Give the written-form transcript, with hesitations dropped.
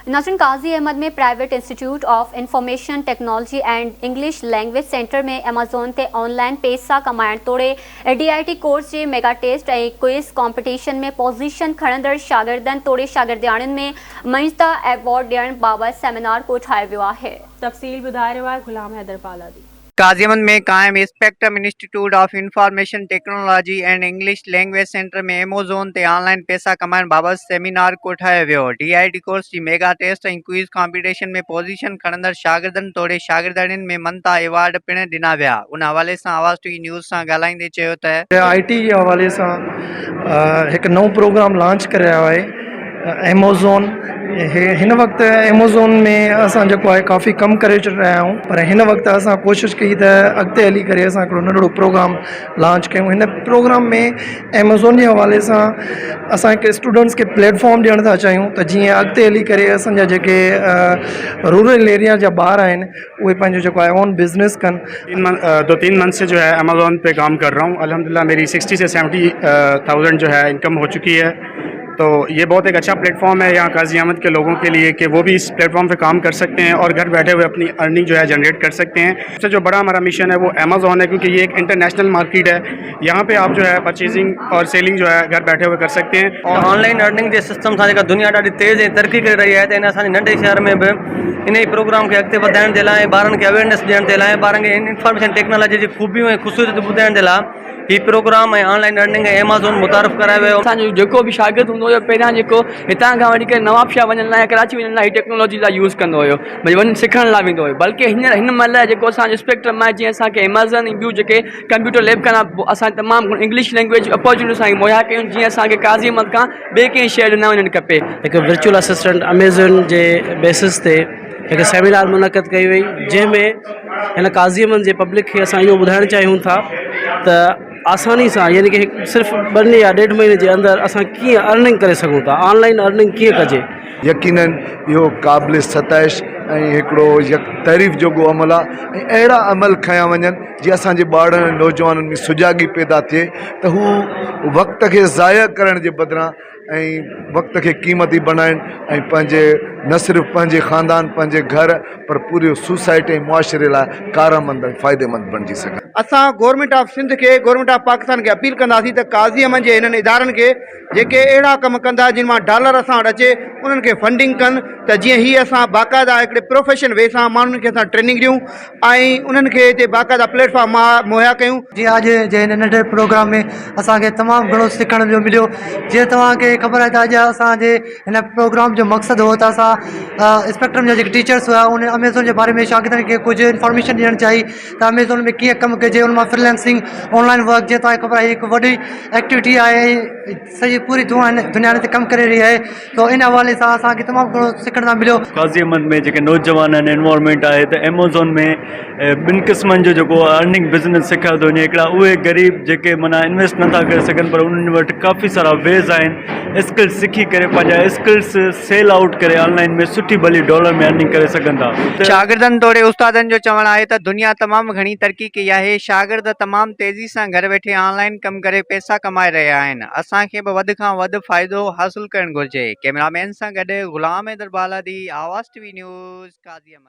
नाज़रीन, काजी अहमद में private institute of information technology and English language centre में अमेज़ॉन ते ऑनलाइन पैसा कमाइण तोड़े DIT कोर्स के मेगा टेस्ट और क्विज़ कॉम्पिटिशन में पोजीशन खणंदड़ शागिर्दनि तोड़े शागिर्दियाणियुनि में मञता एवॉर्ड ॾियण बाबति सेमिनार कोठायो वियो आहे। तफ़सील ॿुधाए रहियो आहे गुलाम हैदर पालादी। काजी अहमद में कायम spectrum institute of information technology and English language centre में अमेज़ॉन ते ऑनलाइन पैसा कमाइण बाबति सेमिनार कोठायो वियो। DIT कोर्स की मेगा टेस्ट और क्विज़ कॉम्पिटिशन में पोजीशन खणंदड़ शागिर्दनि तोड़े शागिर्दियाणियुनि में मञता एवॉर्ड पिण ॾिना विया। उन हवाले से आवाज़ टीवी न्यूज़ से ॻाल्हाईंदे चयो त IT के हवाले से एक नओ प्रोग्राम लॉन्च करायो है अमेज़ॉन। हिन वक्त अमेज़ॉन में असां जेको आहे काफ़ी कम करे रहिया आहियूं, पर हिन वक्त असां कोशिशि कई त अॻिते हली करे असां हिकिड़ो नंढिड़ो प्रोग्राम लॉन्च कयूं। हिन प्रोग्राम में अमेज़ॉन जे हवाले सां असां हिकु स्टूडेंट्स खे प्लेटफॉर्म ॾियण था चाहियूं त जीअं अॻिते हली करे असांजा जेके रूरल एरिया जा ॿार आहिनि उहे पंहिंजो जेको आहे ओन बिज़नेस कनि। 2-3 मंथ से जो है अमेज़ॉन पे काम कर रहा हूँ। अल्हम्दुलिल्लाह मेरी 60 से 70,000 जो है इनकम हो चुकी है। तो ये बहुत एक अच्छा प्लेटफॉर्म है यहाँ काजी अहमद के लोगों के लिए कि वो भी इस प्लेटफॉर्म पे काम कर सकते हैं और घर बैठे हुए अपनी अर्निंग जो है जनरेट कर सकते हैं। सबसे जो बड़ा हमारा मिशन है वो अमेज़ॉन है, क्योंकि ये एक इंटरनेशनल मार्केट है। यहाँ पे आप जो है परचेजिंग और सेलिंग जो है घर बैठे हुए कर सकते हैं। और ऑनलाइन अर्निंग के सिस्टम सां जेका दुनिया ॾाढी तेज़ ऐं तरक़ी करे रही है, तो इन असांजे नंढे शहर में भी इन ही प्रोग्राम के अॻिते वधाइण जे लाइ, ॿारनि खे अवेयरनेस ॾियण जे लाइ, ॿारनि खे इंफॉर्मेशन टेक्नोलॉजी जी खूबियूं ऐं ख़ुसूसियत ॿुधाइण जे लाइ ही प्रोग्राम ऐं ऑनलाइन अर्निंग ऐं अमेज़ॉन मुतारफ़ करायो वियो। असांजो जेको बि शागिर्द हूंदो हुयो पहिरियां जेको हितां खां वठी करे नवाबशाह वञण लाइ, कराची वञण लाइ टेक्नोलॉजी जा यूज़ कंदो हुयो, भई वञी सिखण लाइ वेंदो हुयो। बल्कि हिन महिल जेको असांजो स्पेक्ट्रम आहे, जीअं असांखे अमेज़ॉन ऐं ॿियूं जेके कंप्यूटर लैब खां असां तमामु इंग्लिश लैंग्वेज अपॉर्चुनिटी असांखे मुहैया कयूं, जीअं असांखे काज़ी अहमद खां ॿिए कंहिं शहर न वञणु खपे। हिकु वर्चुअल असिस्टेंट अमेज़ॉन जे बेसिस ते हिकु सेमिनार मुनक़द कई वई, जंहिंमें हिन काज़ी अहमद जे पब्लिक खे असां इहो ॿुधाइणु चाहियूं था त आसानी सां, यानी कि सिर्फ़ु 2 या 1.5 महीने के अंदर असां कीअं अर्निंग करे सघूं था, ऑनलाइन अर्निंग कीअं कजे। यकीनन इहो क़ाबिल सताइश ऐं हिकिड़ो तारीफ़ जोॻो अमल आहे। ऐं अहिड़ा अमल खया वञनि जीअं असांजे ॿारनि नौजवाननि में सुजाॻी पैदा थिए त हू वक़्त खे ज़ाया करण जे बदिरां ऐं वक़्त खे क़ीमती बणाइनि ऐं पंहिंजे न सिर्फ़ु पंहिंजे ख़ानदान, पंहिंजे घर, पर पूरी सोसाइटी ऐं मुआशिरे लाइ कारमंद ऐं फ़ाइदेमंद बणिजी सघनि। असां गवर्नमेंट ऑफ सिंध के, गवर्नमेंट ऑफ पाकिस्तान के अपील कंदासीं त काज़ी अहमद जे हिननि इदारनि खे जेके अहिड़ा कम कंदा जिन मां डॉलर असां वटि अचे, उन्हनि खे फंडिंग कनि त जीअं हीअ असां बाक़ाइदा हिकिड़े प्रोफेशन वे सां माण्हुनि खे असां ट्रेनिंग ॾियूं ऐं उन्हनि खे हिते बाक़ाइदा प्लेटफॉर्म मुहैया कयूं। जीअं अॼु जे हिन नंढे प्रोग्राम में असांखे तमामु घणो सिखण जो मिलियो। जीअं तव्हांखे ख़बर आहे त अॼु असांजे हिन प्रोग्राम जो मक़सदु हो त असां स्पेक्ट्रम जा जेके टीचर्स हुआ उन अमेज़ॉन जे बारे में शागिर्दनि खे कुझु इन्फॉर्मेशन ॾियणु चाही त अमेज़ॉन में कीअं कमु कजे, उन मां फ्रीलांसिंग, ऑनलाइन वर्क, जीअं तव्हांखे ख़बर आहे हिकु वॾी एक्टिविटी आहे, सॼी पूरी दुनिया ते कमु करे रही आहे। तो इन हवाले सां असांखे तमामु घणो सिखण लाइ मिलियो। काज़ी अहमद में जेके नौजवान आहिनि इन्वॉल्वमेंट आहे त अमेज़ॉन में 2 क़िस्मनि जो जेको अर्निंग बिज़नेस सिखिया थो वञे। हिकिड़ा उहे ग़रीब जेके माना इन्वेस्ट नथा करे सघनि, पर उन्हनि वटि काफ़ी सारा वेज़ आहिनि स्किल्स सिखी करे पंहिंजा स्किल्स सेल आउट करे ऑनलाइन में सुठी भली डॉलर में अर्निंग करे सघनि था। शागिर्दनि तोड़े उस्तादनि जो चवणु आहे त दुनिया तमामु घणी तरक़ी कई आहे। शागिर्द तमामु तेज़ी सां घर वेठे ऑनलाइन कमु करे पैसा कमाए रहिया आहिनि। असांखे बि वधि खां वधि फ़ाइदो हासिलु करणु घुरिजे। कैमरामैन सां गॾु गुलाम हैदर बालादी, आवाज़ टीवी न्यूज़, काज़ी अहमद।